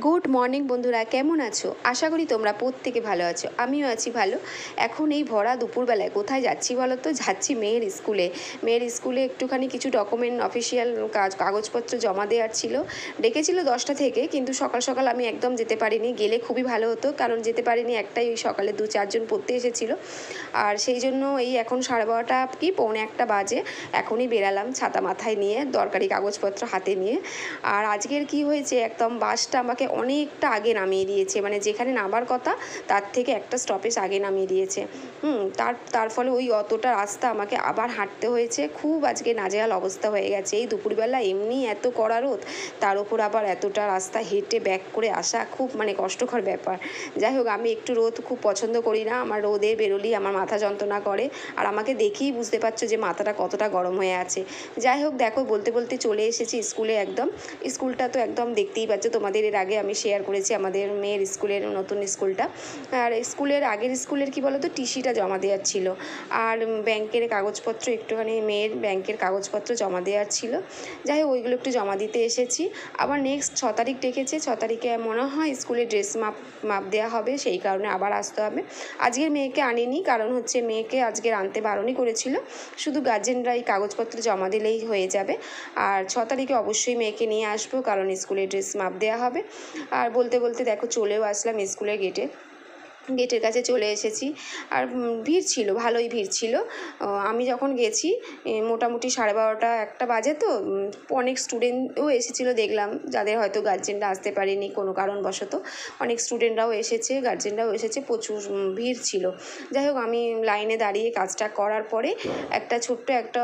Good morning বন্ধুরা, কেমন আছো? আশা করি তোমরা প্রত্যেকে ভালো আছো। আমিও আছি ভালো। এখন এই ভরা দুপুরবেলায় কোথায় যাচ্ছি বলো তো? যাচ্ছি মেয়ের স্কুলে। মেয়ের স্কুলে একটুখানি কিছু ডকুমেন্ট অফিসিয়াল কাগজপত্র জমা দেওয়ার ছিল। ডেকেছিল 10টা থেকে, কিন্তু সকাল সকাল আমি একদম যেতে পারিনি। গেলে খুবই ভালো হতো, কারণ যেতে পারিনি একটাই, ওই সকালে 2-4 জন পড়তে এসেছিলো। আর সেই জন্য এই এখন 12:30 কি 1:45 বাজে, এখনই বেরালাম ছাতা মাথায় নিয়ে, দরকারি কাগজপত্র হাতে নিয়ে। আর আজকের কি হয়েছে, একদম বাসটা আমাকে অনেকটা আগে নামিয়ে দিয়েছে, মানে যেখানে নামার কথা তার থেকে একটা স্টপেজ আগে নামিয়ে দিয়েছে। তার ফলে ওই অতটা রাস্তা আমাকে আবার হাঁটতে হয়েছে। খুব আজকে নাজেহাল অবস্থা হয়ে গেছে। এই দুপুরবেলা এমনি এত কড়া রোদ, তার উপর আবার এতটা রাস্তা হেঁটে ব্যাক করে আসা খুব মানে কষ্টকর ব্যাপার। যাই হোক, আমি একটু রোদ খুব পছন্দ করি না। আমার রোদে বেরোলেই আমার মাথা যন্ত্রণা করে, আর আমাকে দেখেই বুঝতে পারছো যে মাথাটা কতটা গরম হয়ে আছে। যাই হোক, দেখো বলতে বলতে চলে এসেছি স্কুলে। একদম স্কুলটা তো একদম দেখতেই পাচ্ছ, তোমাদের এর আগে আমি শেয়ার করেছি আমাদের মেয়ের স্কুলের নতুন স্কুলটা। আর আগের স্কুলের কি বলো তো, টিসিটা জমা দেওয়ার ছিল, আর ব্যাংকের কাগজপত্র একটুখানি, মেয়ের ব্যাংকের কাগজপত্র জমা দেওয়ার ছিল। যাই হোক, ওইগুলো একটু জমা দিতে এসেছি। আবার নেক্সট 6 তারিখ ডেকেছে। 6 তারিখে মনে হয় স্কুলে ড্রেস মাপ দেওয়া হবে, সেই কারণে আবার আসতে হবে। আজকের মেয়েকে আনিনি, কারণ হচ্ছে মেয়েকে আজকের আনতে বারণই করেছিল। শুধু গার্জেনরা এই কাগজপত্র জমা দিলেই হয়ে যাবে। আর 6 তারিখে অবশ্যই মেয়েকে নিয়ে আসবো, কারণ স্কুলে ড্রেস মাপ দেওয়া হবে। আর বলতে বলতে দেখো চলেও আসলাম স্কুলের গেটের কাছে চলে এসেছি। আর ভিড় ছিল, ভালোই ভিড় ছিল। আমি যখন গেছি মোটামুটি 12:30-1টা বাজে, তো অনেক স্টুডেন্টও এসেছিলো দেখলাম, যাদের হয়তো গার্জেনরা আসতে পারেনি কোনো কারণবশত। অনেক স্টুডেন্টরাও এসেছে, গার্জেনরাও এসেছে, প্রচুর ভিড় ছিল। যাই হোক, আমি লাইনে দাঁড়িয়ে কাজটা করার পরে একটা ছোট্ট একটা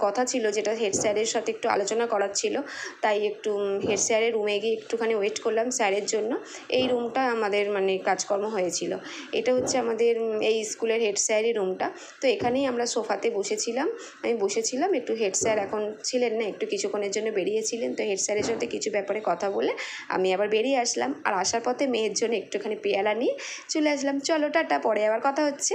কথা ছিল, যেটা হেড স্যারের সাথে একটু আলোচনা করার ছিল। তাই একটু হেড স্যারের রুমে গিয়ে একটুখানি ওয়েট করলাম স্যারের জন্য। এই রুমটা আমাদের মানে কাজকর্ম হয়েছিল। এটা হচ্ছে আমাদের এই স্কুলের হেড স্যারের রুমটা। তো এখানেই আমরা সোফাতে বসেছিলাম, আমি বসেছিলাম একটু। হেড স্যার এখন ছিলেন না, একটু কিছুক্ষণের জন্য বেরিয়েছিলেন। তো হেড স্যারের সাথে কিছু ব্যাপারে কথা বলে আমি আবার বেরিয়ে আসলাম। আর আসার পথে মেয়ের জন্য একটুখানি পেয়ারা নিয়ে চলে আসলাম। চলো টাটা, পরে আবার কথা হচ্ছে।